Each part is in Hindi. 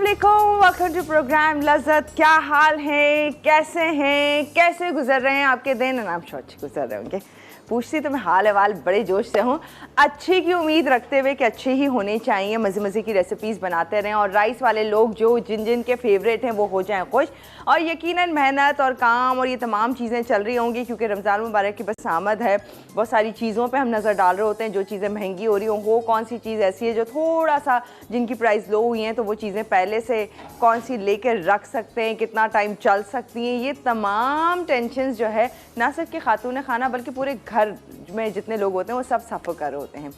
अस्सलामुअलैकुम, वेलकम टू प्रोग्राम लज़्ज़त। क्या हाल है, कैसे हैं, कैसे गुजर रहे हैं आपके दिन? नाम शो अच्छे गुजर रहे होंगे। पूछती तो मैं हाल अहवाल बड़े जोश से हूँ, अच्छी की उम्मीद रखते हुए कि अच्छे ही होने चाहिए। मज़े मज़े की रेसिपीज़ बनाते रहें और राइस वाले लोग जो जिन जिन के फेवरेट हैं वो हो जाएं खुश। और यकीनन मेहनत और काम और ये तमाम चीज़ें चल रही होंगी क्योंकि रमज़ान मुबारक की बस आमद है। बहुत सारी चीज़ों पे हम नज़र डाल रहे होते हैं, जो चीज़ें महंगी हो रही हों, वो कौन सी चीज़ ऐसी है जो थोड़ा सा जिनकी प्राइस लो हुई हैं, तो वो चीज़ें पहले से कौन सी लेकर रख सकते हैं, कितना टाइम चल सकती हैं। ये तमाम टेंशन्स जो है ना सिर्फ कि खातून खाना बल्कि पूरे घर में जितने लोग होते हैं वो सब सफ़र कर रहे होते हैं।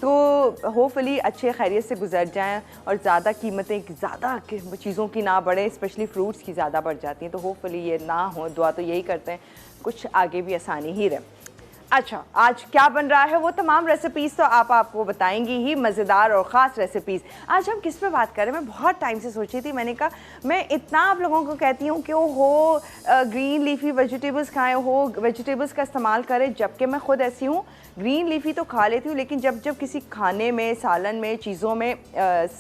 तो होपफुली अच्छे खैरियत से गुजर जाएं और ज़्यादा कीमतें ज़्यादा चीज़ों की ना बढ़े, स्पेशली फ्रूट्स की ज़्यादा बढ़ जाती हैं। तो होपफुली ये ना हो, दुआ तो यही करते हैं, कुछ आगे भी आसानी ही रहे। अच्छा, आज क्या बन रहा है वो तमाम रेसिपीज़ तो आप आपको बताएंगी ही, मज़ेदार और ख़ास रेसिपीज़। आज हम किस पे बात करें? मैं बहुत टाइम से सोची थी, मैंने कहा मैं इतना आप लोगों को कहती हूँ कि हो ग्रीन लीफी वेजिटेबल्स खाएं, हो वेजिटेबल्स का इस्तेमाल करें, जबकि मैं खुद ऐसी हूँ, ग्रीन लीफी तो खा लेती हूँ, लेकिन जब जब किसी खाने में, सालन में, चीज़ों में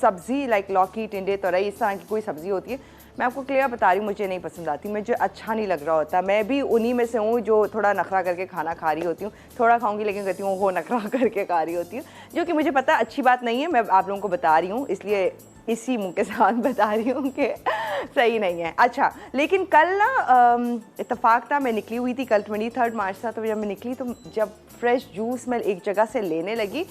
सब्ज़ी लाइक लौकी, टिंडे, तोरई, इस तरह की कोई सब्ज़ी होती है, मैं आपको क्लियर बता रही हूँ, मुझे नहीं पसंद आती, मुझे अच्छा नहीं लग रहा होता। मैं भी उन्हीं में से हूँ जो थोड़ा नखरा करके खाना खा रही होती हूँ, थोड़ा खाऊंगी लेकिन कहती हूँ वो नखरा करके खा रही होती हूँ, जो कि मुझे पता अच्छी बात नहीं है। मैं आप लोगों को बता रही हूँ, इसलिए इसी मुँह के साथ बता रही हूँ कि सही नहीं है। अच्छा, लेकिन कल ना इत्तेफाक था, मैं निकली हुई थी, कल 23 मार्च था, तो जब मैं निकली तो जब फ्रेश जूस मैं एक जगह से लेने लगी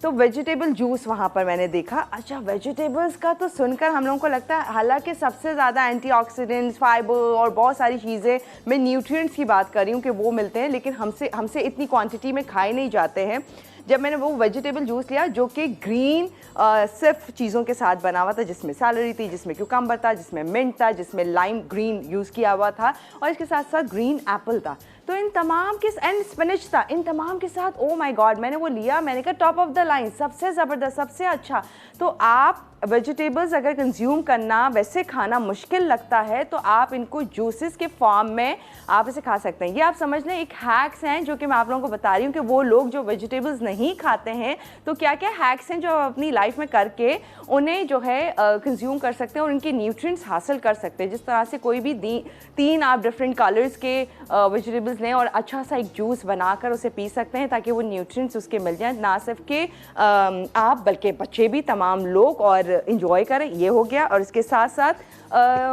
तो वेजिटेबल जूस वहाँ पर मैंने देखा। अच्छा, वेजिटेबल्स का तो सुनकर हम लोगों को लगता है, हालांकि सबसे ज़्यादा एंटीऑक्सीडेंट्स, फाइबर और बहुत सारी चीज़ें, मैं न्यूट्रिएंट्स की बात कर रही हूँ कि वो मिलते हैं, लेकिन हमसे इतनी क्वांटिटी में खाए नहीं जाते हैं। जब मैंने वो वेजिटेबल जूस लिया जो कि ग्रीन सिर्फ चीज़ों के साथ बना हुआ था, जिसमें सैलरी थी, जिसमें क्यूकम्बर था, जिसमें मिंट था, जिसमें लाइम ग्रीन यूज़ किया हुआ था और इसके साथ साथ ग्रीन एप्पल था, तो इन तमाम के एंड स्पिनच था, इन तमाम के साथ ओ माय गॉड मैंने वो लिया, मैंने कहा टॉप ऑफ द लाइन, सबसे ज़बरदस्त, सबसे अच्छा। तो आप वेजिटेबल्स अगर कंज्यूम करना, वैसे खाना मुश्किल लगता है, तो आप इनको जूसेस के फॉर्म में आप इसे खा सकते हैं। ये आप समझ लें एक हैक्स हैं जो कि मैं आप लोगों को बता रही हूँ कि वो लोग जो वेजिटेबल्स नहीं खाते हैं, तो क्या क्या हैक्स हैं जो आप अपनी लाइफ में करके उन्हें जो है कंज्यूम कर सकते हैं और उनके न्यूट्रिएंट्स हासिल कर सकते हैं। जिस तरह से कोई भी 3 आप डिफरेंट कलर्स के वेजिटेबल्स लें और अच्छा सा एक जूस बनाकर उसे पी सकते हैं ताकि वो न्यूट्रिएंट्स उसके मिल जाएं, ना सिर्फ कि आप बल्कि बच्चे भी, तमाम लोग और इंजॉय करें। ये हो गया। और इसके साथ साथ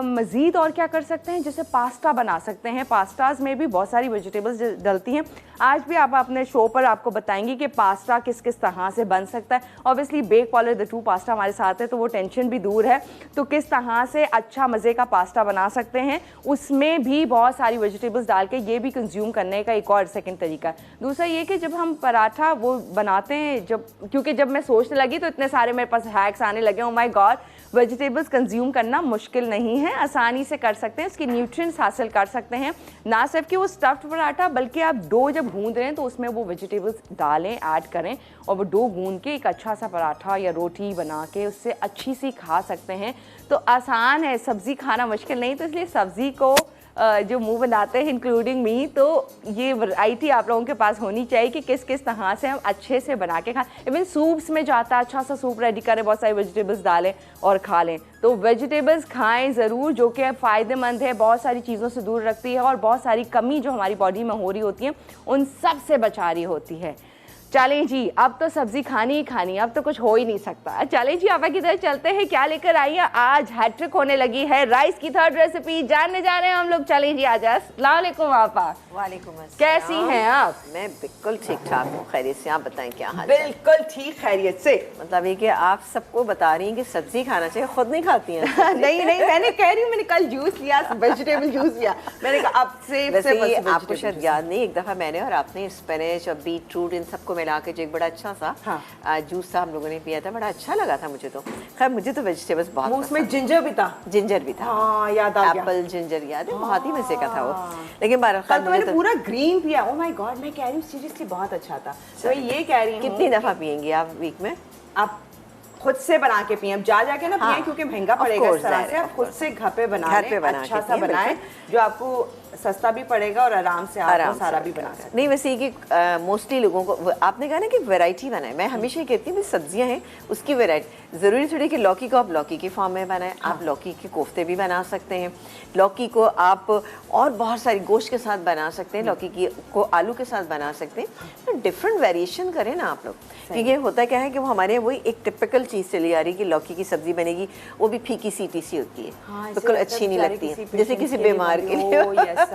मज़ीद और क्या कर सकते हैं, जैसे पास्ता बना सकते हैं। पास्ताज में भी बहुत सारी वेजिटेबल्स डलती हैं। आज भी आप अपने शो पर आपको बताएंगे कि पास्ता किस किस तरह से बन सकता है। Obviously Bake follow the two pasta हमारे साथ है, तो वो टेंशन भी दूर है। तो किस तरह से अच्छा मज़े का पास्ता बना सकते हैं, उसमें भी बहुत सारी वेजिटेबल्स डाल के ये भी कंज्यूम करने का एक और सेकंड तरीका है। दूसरा ये कि जब हम पराठा वो बनाते हैं, क्योंकि जब मैं सोचने लगी तो इतने सारे मेरे पास हैक्स आने लगे। Oh my God, vegetables consume करना मुश्किल नहीं है, आसानी से कर सकते हैं, उसके न्यूट्रिएंट्स हासिल कर सकते हैं। ना सिर्फ कि वो स्टफ्ड पराठा, बल्कि आप डो जब गूंद रहे हैं तो उसमें वो वेजिटेबल्स डालें, ऐड करें और वो डो गूंद के एक अच्छा सा पराठा या रोटी बना के उससे अच्छी सी खा सकते हैं। तो आसान है, सब्ज़ी खाना मुश्किल नहीं। तो इसलिए सब्ज़ी को जो मुंह बनाते हैं इंक्लूडिंग मी, तो ये वैरायटी आप लोगों के पास होनी चाहिए कि किस किस तरह से हम अच्छे से बना के खाएं। इवन सूप्स में जाता है, अच्छा सा सूप रेडी करें, बहुत सारी वेजिटेबल्स डालें और खा लें। तो वेजिटेबल्स खाएं ज़रूर, जो कि फ़ायदेमंद है, बहुत सारी चीज़ों से दूर रखती है और बहुत सारी कमी जो हमारी बॉडी में हो रही होती है उन सब से बचा रही होती है। चलें जी, अब तो सब्जी खानी ही खानी, अब तो कुछ हो ही नहीं सकता। चलें जी, आपा की तरफ चलते हैं, क्या लेकर आई है आज? हैट्रिक होने लगी है, राइस की 3rd रेसिपी जानने जा रहे हैं हम लोग। चलें जी, आज अस्सलाम वालेकुम आपा। वालेकुम अस्सलाम। कैसी हैं आप? मैं बिल्कुल ठीक ठाक हूँ, खैरियत से। आप बताएं क्या हाल? बिल्कुल ठीक, खैरियत से। मतलब ये कि आप सबको बता रही हैं कि सब्जी खाना चाहिए, खुद नहीं खाती हैं। नहीं, मैंने कह रही हूँ, मैंने कल जूस लिया, वेजिटेबल जूस लिया, मैंने कहा अब से वैसे ये आपको शायद याद नहीं, एक दफ़ा मैंने और आपने स्पिनच और बीटरूट इन सबको मिला के जो एक बड़ा अच्छा सा जूस था हम लोगों ने पिया था, बड़ा अच्छा लगा था मुझे। तो खैर मुझे तो वेजिटेबल्स बहुत, उसमें जिंजर भी था। जिंजर भी था, हाँ, याद आ गया। एप्पल जिंजर याद है, बहुत ही मज़े का था वो। लेकिन बहरहाल तो मैंने पूरा ग्रीन पिया। ओ माय गॉड, मैं कह रही हूँ सीरियसली बहुत अच्छा था। तो ये कह रही हूँ, कितनी दफ़ा पियेंगी आप वीक में? आप खुद से बना के पिए, अब जा के ना पिए, क्योंकि महंगा पड़ेगा। इस तरह से आप खुद से घर पे बना लें, अच्छा सा बनाएं जो आपको सस्ता भी पड़ेगा और आराम से आप सारा भी बना सकते हैं। नहीं वैसे कि मोस्टली लोगों को आपने कहा ना कि वैरायटी बनाए, मैं हमेशा ये कहती हूँ सब्जियां हैं उसकी वैरायटी, ज़रूरी थोड़ी कि लौकी को आप लौकी के फॉर्म में बनाएं, आप लौकी के कोफ्ते भी बना सकते हैं, लौकी को आप और बहुत सारी गोश्त के साथ बना सकते हैं, लौकी की को आलू के साथ बना सकते हैं। तो डिफरेंट वेरिएशन करें ना आप लोग, क्योंकि होता क्या है कि वो हमारे वही एक टिपिकल चीज़ चली आ रही है कि लौकी की सब्जी बनेगी, वो भी फीकी सीटी सी होती है, बिल्कुल अच्छी नहीं लगती है, जैसे किसी बीमार के लिए।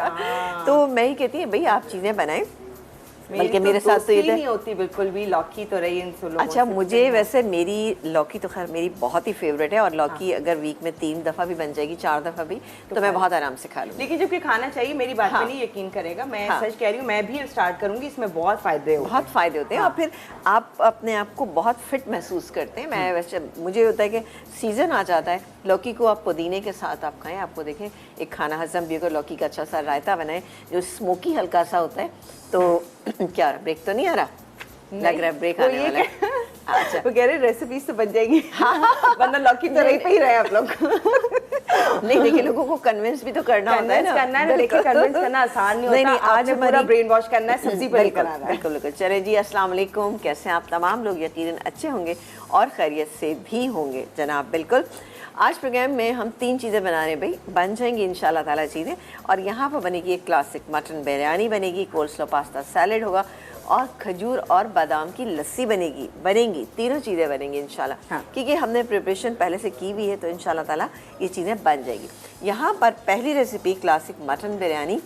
तो मैं ही कहती हूँ भाई आप चीज़ें बनाएं, बल्कि मेरे साथ तो ये नहीं होती बिल्कुल भी, लौकी तो रही इन लोगों अच्छा मुझे वैसे मेरी लौकी तो खैर मेरी बहुत ही फेवरेट है, और लौकी अगर वीक में 3 दफ़ा भी बन जाएगी 4 दफ़ा भी तो मैं बहुत आराम से खा लूँगी। लेकिन जबकि खाना चाहिए, मेरी बात पे नहीं यकीन करेगा, मैं सच कह रही हूँ, मैं भी स्टार्ट करूंगी, इसमें बहुत फायदे होते हैं। और फिर आप अपने आप को बहुत फिट महसूस करते हैं। मैं वैसे मुझे होता है कि सीज़न आ जाता है, लौकी को आप पुदीने के साथ आप खाएं, आपको देखें एक खाना हजम भी होगा, लौकी का अच्छा सा रायता बनाएं जो स्मोकी हल्का सा होता है। तो क्या ब्रेक तो नहीं आ रहा? लग रहा है ब्रेक आने वाला है। अच्छा वो कह रहे रेसिपीज तो बन जाएगी, वरना लौकी तो रही पे ही रहे आप लोग। नहीं देखिए लोगों को कन्विंस भी तो करना होता है ना, देखिए कन्विंस करना आसान नहीं होता। नहीं आज हमारा ब्रेन वॉश करना है, सब्जी पर लेकर आना है। बिल्कुल बिल्कुल। चले जी, अस्सलाम वालेकुम, कैसे हैं आप तमाम लोग? यकीनन अच्छे होंगे और खैरियत से भी होंगे जनाब। बिल्कुल आज प्रोग्राम में हम 3 चीज़ें बना रहे हैं भाई, बन जाएंगी इंशाल्लाह ताला चीज़ें। और यहाँ पर बनेगी एक क्लासिक मटन बिरयानी बनेगी, कोल्स्लो पास्ता सैलेड होगा, और खजूर और बादाम की लस्सी बनेंगी, तीनों चीज़ें बनेंगी इंशाल्लाह। क्योंकि हमने प्रिपरेशन पहले से की हुई है, तो इंशाल्लाह ताला ये चीज़ें बन जाएगी। यहाँ पर पहली रेसिपी क्लासिक मटन बिरयानी,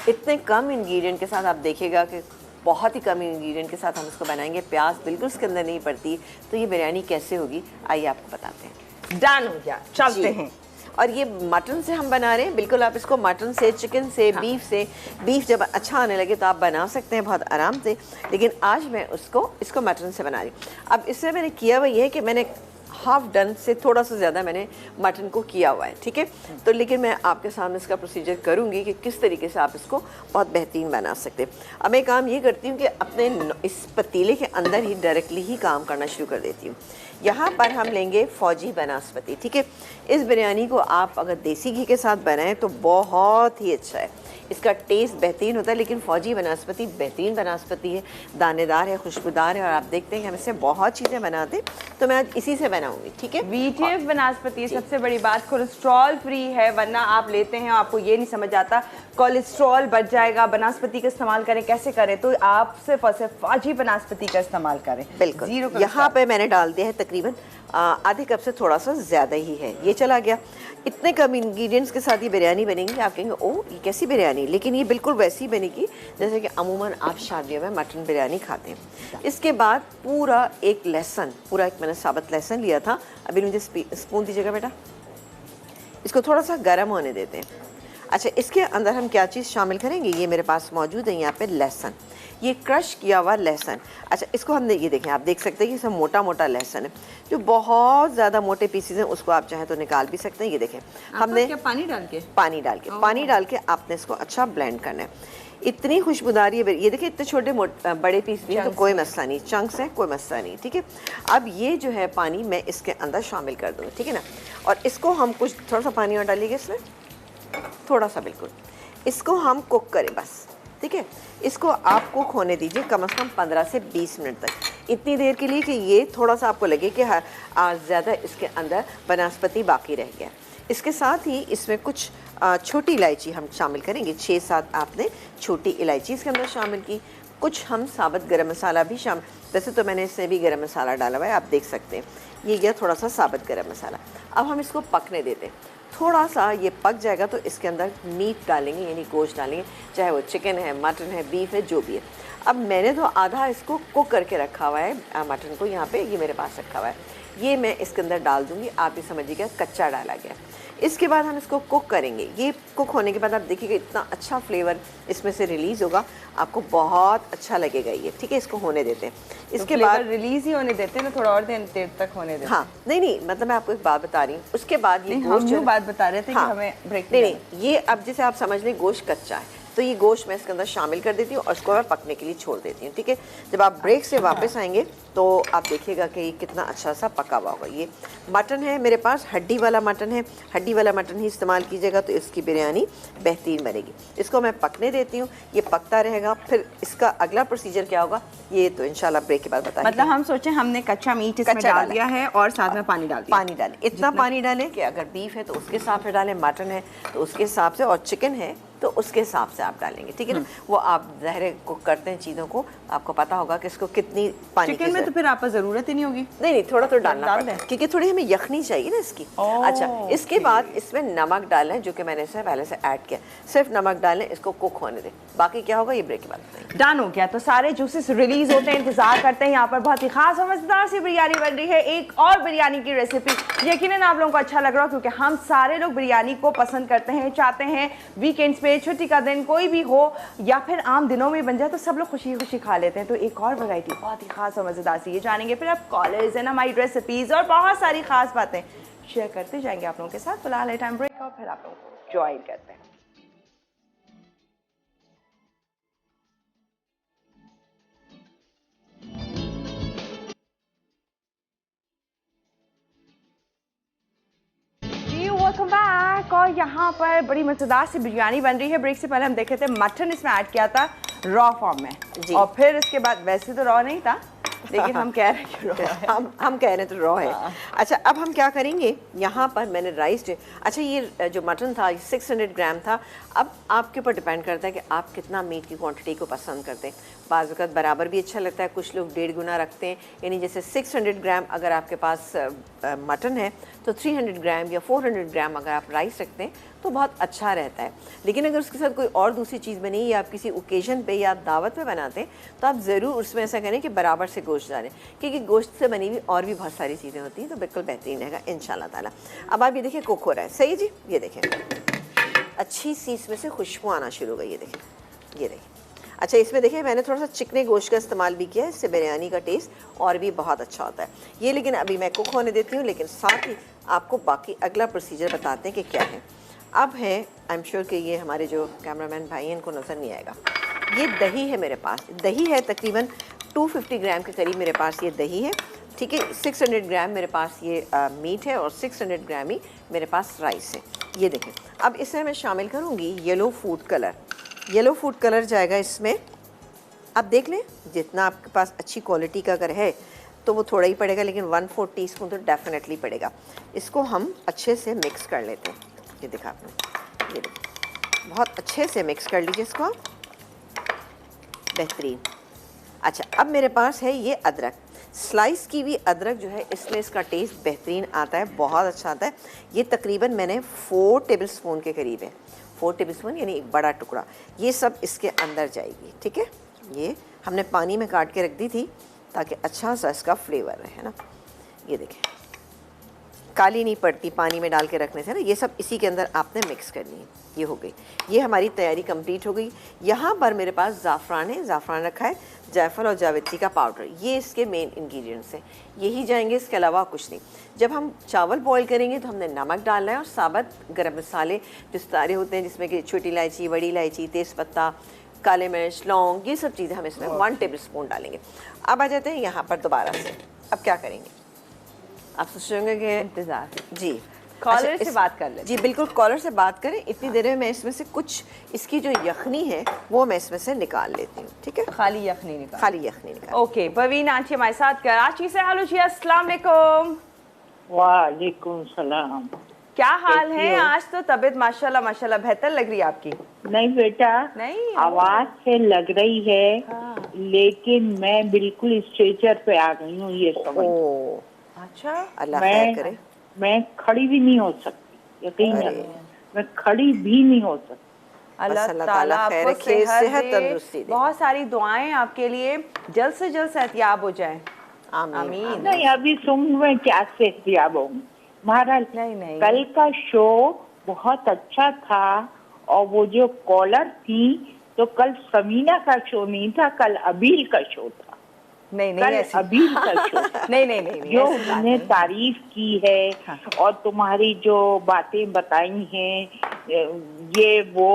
इतने कम इंग्रेडिएंट के साथ आप देखिएगा कि बहुत ही कम इंग्रेडिएंट के साथ हम इसको बनाएंगे, प्याज बिल्कुल इसके अंदर नहीं पड़ती, तो ये बिरयानी कैसे होगी आइए आपको बताते हैं। डन हो गया, चलते हैं। और ये मटन से हम बना रहे हैं, बिल्कुल आप इसको मटन से, चिकन से, बीफ से, बीफ जब अच्छा आने लगे तो आप बना सकते हैं बहुत आराम से, लेकिन आज मैं इसको मटन से बना रही हूँ। अब इससे मैंने किया हुआ ये है कि मैंने हाफ डन से थोड़ा सा ज़्यादा मैंने मटन को किया हुआ है, ठीक है। तो लेकिन मैं आपके सामने इसका प्रोसीजर करूँगी कि किस तरीके से आप इसको बहुत बेहतरीन बना सकते हैं। अब मैं काम ये करती हूँ कि अपने इस पतीले के अंदर ही डायरेक्टली ही काम करना शुरू कर देती हूँ। यहाँ पर हम लेंगे फौजी बनास्पति, ठीक है। इस बिरयानी को आप अगर देसी घी के साथ बनाएं तो बहुत ही अच्छा है, इसका टेस्ट बेहतरीन होता है। लेकिन फौजी बनास्पति बेहतरीन बनास्पति है, दानेदार है, खुशबूदार है, और आप देखते हैं कि हम इससे बहुत चीज़ें बनाते हैं, तो मैं आज इसी से बनाऊंगी, ठीक है। VTF बनास्पति सबसे बड़ी बात कोलेस्ट्रॉल फ्री है, वरना आप लेते हैं आपको ये नहीं समझ आता कोलेस्ट्रॉल बढ़ जाएगा। बनास्पति का इस्तेमाल करें, कैसे करें? तो आप सिर्फ और सिर्फ फौजी बनास्पति का इस्तेमाल करें। बिल्कुल। यहाँ पे मैंने डाल दिया है तकरीबन आधे कप से थोड़ा सा ज़्यादा ही है, ये चला गया। इतने कम इंग्रेडिएंट्स के साथ ये बिरयानी बनेगी, आप कहेंगे ओ ये कैसी बिरयानी, लेकिन ये बिल्कुल वैसी बनेगी जैसे कि अमूमन आप शादियों में मटन बिरयानी खाते हैं। इसके बाद पूरा एक मैंने साबुत लहसुन लिया था, अभी मुझे स्पून दीजिएगा बेटा, इसको थोड़ा सा गर्म होने देते हैं। अच्छा इसके अंदर हम क्या चीज़ शामिल करेंगे, ये मेरे पास मौजूद है यहाँ पे लहसुन, ये क्रश किया हुआ लहसुन। अच्छा इसको हमने ये देखें, आप देख सकते हैं कि इसमें मोटा मोटा लहसुन है, जो बहुत ज़्यादा मोटे पीसेज हैं उसको आप चाहें तो निकाल भी सकते हैं। ये देखें हमने पानी डाल के आपने इसको अच्छा ब्लेंड करना है। इतनी खुशबूदार ये देखिए, इतने छोटे बड़े पीस भी हैं तो कोई मसला नहीं, चंक्स हैं कोई मसला नहीं, ठीक है। अब ये जो है पानी मैं इसके अंदर शामिल कर दूँगी, ठीक है ना। और इसको हम कुछ थोड़ा सा पानी और डालिएगा इसमें, थोड़ा सा, बिल्कुल। इसको हम कुक करें बस, ठीक है। इसको आप कुक होने दीजिए कम से कम 15 से 20 मिनट तक, इतनी देर के लिए कि ये थोड़ा सा आपको लगे कि ज़्यादा इसके अंदर बनास्पति बाकी रह गया। इसके साथ ही इसमें कुछ छोटी इलायची हम शामिल करेंगे, 6-7 आपने छोटी इलायची इसके अंदर शामिल की। कुछ हम साबुत गरम मसाला भी शामिल, वैसे तो मैंने इसमें भी गरम मसाला डाला हुआ है, आप देख सकते हैं। ये गया थोड़ा सा साबुत गरम मसाला। अब हम इसको पकने देते हैं, थोड़ा सा ये पक जाएगा तो इसके अंदर मीट डालेंगे, यानी गोश्त डालेंगे, चाहे वो चिकन है, मटन है, बीफ है, जो भी है। अब मैंने तो आधा इसको कुक करके रखा हुआ है, मटन को यहाँ पे ये मेरे पास रखा हुआ है, ये मैं इसके अंदर डाल दूँगी। आप ये समझिएगा कच्चा डाला गया। इसके बाद हम इसको कुक करेंगे। ये कुक होने के बाद आप देखिएगा इतना अच्छा फ्लेवर इसमें से रिलीज़ होगा, आपको बहुत अच्छा लगेगा ये, ठीक है। इसको होने देते हैं, इसके बाद रिलीज ही होने देते हैं ना, थोड़ा और देर तक होने देते हैं। हाँ नहीं मतलब मैं आपको एक बात बता रही हूँ। उसके बाद ये हम जो बात बता रहे थे कि हमें ब्रेक नहीं, ये अब जैसे आप समझ लें गोश्त कच्चा है, तो ये गोश्त मैं इसके अंदर शामिल कर देती हूँ और इसको मैं पकने के लिए छोड़ देती हूँ, ठीक है। जब आप ब्रेक से वापस आएंगे तो आप देखिएगा कि ये कितना अच्छा सा पका हुआ होगा। ये मटन है मेरे पास, हड्डी वाला मटन है, हड्डी वाला मटन ही इस्तेमाल कीजिएगा तो इसकी बिरयानी बेहतरीन बनेगी। इसको मैं पकने देती हूँ, ये पकता रहेगा। फिर इसका अगला प्रोसीजर क्या होगा ये तो इंशाल्लाह ब्रेक के बाद बताएंगे। मतलब हम सोचें हमने कच्चा मीट इसमें डाल दिया है और साथ में पानी डाल दिया। पानी डालें, इतना पानी डालें कि अगर बीफ है तो उसके हिसाब से डालें, मटन है तो उसके हिसाब से, और चिकन है तो उसके हिसाब से आप डालेंगे, ठीक है ना। वो आप ज़ाहिर कुक करते हैं चीज़ों को, आपको पता होगा कि इसको कितनी पानी चिकन में तो फिर आपको ज़रूरत ही नहीं होगी। नहीं थोड़ा तो डालना पड़ता है क्योंकि थोड़ी हमें यखनी चाहिए ना इसकी। अच्छा, इसके बाद इसमें नमक डालें जो कि मैंने इसमें पहले से ऐड किया। सिर्फ नमक डालें, इसको कुक होने दें। बाकी क्या होगा ये ब्रेक के बाद बताएंगे। डन हो गया, तो सारे जूसेस रिलीज होते हैं, इंतजार करते हैं। यहाँ पर बहुत ही खास और मजेदार सी बिरयानी बन रही है, एक और बिरयानी की रेसिपी। यकीनन आप लोगों को अच्छा लग रहा हो क्योंकि हम सारे लोग बिरयानी को पसंद करते हैं, चाहते हैं वीकेंड्स पे, छुट्टी का दिन कोई भी हो या फिर आम दिनों में बन जाए तो सब लोग खुशी खुशी खा लेते हैं। तो एक और वैरायटी बहुत ही खास और मजेदार सी ये जानेंगे। फिर आप कॉलेज एंड हमारी रेसिपीज और बहुत सारी खास बातें शेयर करते जाएंगे आप लोगों के साथ। फिलहाल टाइम ब्रेक और फिर आप लोगों को ज्वाइन करते हैं। Welcome back. और यहाँ पर बड़ी मजेदार सी बिरयानी बन रही है। ब्रेक से पहले हम देखे थे मटन इसमें ऐड किया था रॉ फॉर्म में जी। और फिर इसके बाद वैसे तो रॉ नहीं था लेकिन हम कह रहे हैं कि रॉ है। हम कह रहे हैं तो रॉ है। अच्छा, अब हम क्या करेंगे, यहाँ पर मैंने राइस, अच्छा ये जो मटन था 600 ग्राम था। अब आपके ऊपर डिपेंड करता है कि आप कितना मीट की क्वांटिटी को पसंद करते हैं। बाज़ वक़्त बराबर भी अच्छा लगता है, कुछ लोग 1.5 गुना रखते हैं। यानी जैसे 600 ग्राम अगर आपके पास मटन है तो 300 ग्राम या 400 ग्राम अगर आप राइस रखते हैं तो बहुत अच्छा रहता है। लेकिन अगर उसके साथ कोई और दूसरी चीज़ बनी या आप किसी ओकेजन पे या दावत पे बनाते हैं तो आप ज़रूर उसमें ऐसा करें कि बराबर से गोश्त डालें, क्योंकि गोश्त से बनी हुई और भी बहुत सारी चीज़ें होती हैं। तो बिल्कुल बेहतरीन रहेगा इंशाल्लाह ताला। अब आप ये देखिए कुक हो रहा है, सही जी। ये देखें अच्छी सी इसमें से खुशबू आना शुरू हो गई, ये देखें, ये देखें। अच्छा, इसमें देखिए मैंने थोड़ा सा चिकने गोश्त का इस्तेमाल भी किया है, इससे बिरयानी का टेस्ट और भी बहुत अच्छा होता है ये। लेकिन अभी मैं कुक होने देती हूँ, लेकिन साथ ही आपको बाकी अगला प्रोसीजर बताते हैं कि क्या है। अब है, आई एम श्योर कि ये हमारे जो कैमरामैन भाई हैं इनको नज़र नहीं आएगा। ये दही है मेरे पास, दही है तकरीबन 250 ग्राम के करीब मेरे पास ये दही है, ठीक है। 600 ग्राम मेरे पास ये मीट है और 600 ग्राम ही मेरे पास राइस है। ये देखें, अब इसमें मैं शामिल करूँगी yellow food colour. Yellow food colour जाएगा इसमें, आप देख लें जितना आपके पास अच्छी क्वालिटी का अगर है तो वो थोड़ा ही पड़ेगा, लेकिन 1/4 टीस्पून तो डेफिनेटली पड़ेगा। इसको हम अच्छे से मिक्स कर लेते हैं। ये देखा आपने, ये देखिए बहुत अच्छे से मिक्स कर लीजिए इसको, बेहतरीन। अच्छा, अब मेरे पास है ये अदरक, स्लाइस की हुई अदरक जो है, इसमें इसका टेस्ट बेहतरीन आता है, बहुत अच्छा आता है। ये तकरीबन मैंने 4 टेबलस्पून के करीब है, 4 टेबलस्पून यानी एक बड़ा टुकड़ा। ये सब इसके अंदर जाएगी, ठीक है। ये हमने पानी में काट के रख दी थी ताकि अच्छा सा इसका फ्लेवर रहे ना। ये देखें काली नहीं पड़ती पानी में डाल के रखने से ना। ये सब इसी के अंदर आपने मिक्स करनी है। ये हो गई, ये हमारी तैयारी कंप्लीट हो गई। यहाँ पर मेरे पास ज़ाफ़रान है, ज़ाफ़रान रखा है, जायफल और जावित्री का पाउडर, ये इसके मेन इंग्रेडिएंट्स हैं, यही जाएंगे, इसके अलावा कुछ नहीं। जब हम चावल बॉईल करेंगे तो हमने नमक डालना है और साबुत गरम मसाले जो सारे होते हैं, जिसमें कि छोटी इलायची, बड़ी इलायची, तेज़पत्ता, काले मिर्च, लौंग, ये सब चीज़ें हम इसमें 1 टेबलस्पून डालेंगे। अब आ जाते हैं यहाँ पर दोबारा से। अब क्या करेंगे, आप सोचेंगे कि इंतजार जी कॉलर से बात कर लें। जी बिल्कुल, कॉलर से बात करें। इतनी देर में मैं इसमें से कुछ इसकी जो यखनी है वो मैं इसमें से निकाल लेती हूँ, ठीक है। खाली यखनी निकाल, खाली यखनी निकाल। ओके, परवीन आंटी हमारे साथ कराची से। हेलो जी, अस्सलाम वालेकुम। वालेकुम सलाम। क्या हाल है? आज तो तबीयत माशाल्लाह माशाल्लाह बेहतर लग रही है आपकी। नहीं बेटा, नहीं, आवाज से लग रही है, हाँ। लेकिन मैं बिल्कुल स्ट्रेचर पे आ गई हूँ, ये समझ। अच्छा, अल्लाह खैर करे। मैं खड़ी भी नहीं हो सकती, यकीन है, मैं खड़ी भी नहीं हो सकती। अल्लाह ताला आपको सेहत दे, बहुत सारी दुआएं आपके लिए, जल्द से जल्द सेहतयाब हो जाए। आमीन। नहीं, अभी सुन में क्या सेहतयाब होंगी महाराज। नहीं। कल का शो बहुत अच्छा था, और वो जो कॉलर थी तो कल समीना का शो नहीं था, कल अबील का शो था। नहीं ऐसी अबील का शो नहीं जो उन्होंने तारीफ की है, हाँ। और तुम्हारी जो बातें बताई हैं, ये वो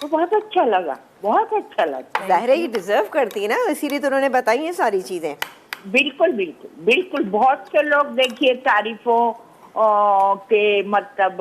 तो बहुत अच्छा लगा, बहुत अच्छा लगा। ज़ाहिर ये डिजर्व करती है ना, इसीलिए तो उन्होंने बताई है सारी चीजें। बिल्कुल बिल्कुल बिल्कुल। बहुत से लोग देखिए तारीफों के मतलब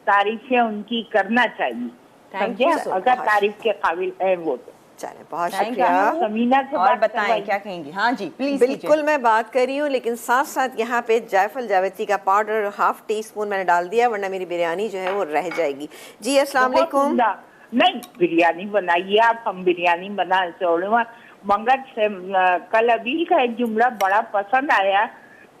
तारीफें उनकी करना चाहिए, Thank you समझे? so अगर much। तारीफ के काबिल है वो तो। चले, बहुत Thank शुक्रिया। you। समीना से और बात बताएं करवाइए। क्या कहेंगी? हाँ जी प्लीज बिल्कुल मैं बात कर रही हूँ, लेकिन साथ साथ यहाँ पे जायफल जावित्री का पाउडर हाफ टी स्पून मैंने डाल दिया, वरना मेरी बिरयानी जो है वो रह जाएगी। जी अस्सलाम बहुत वालेकुम। उम्दा। नहीं, बिरयानी बनाइए आप, हम बिरयानी बना छोड़े। मगर से कल अभी का एक जुमला बड़ा पसंद आया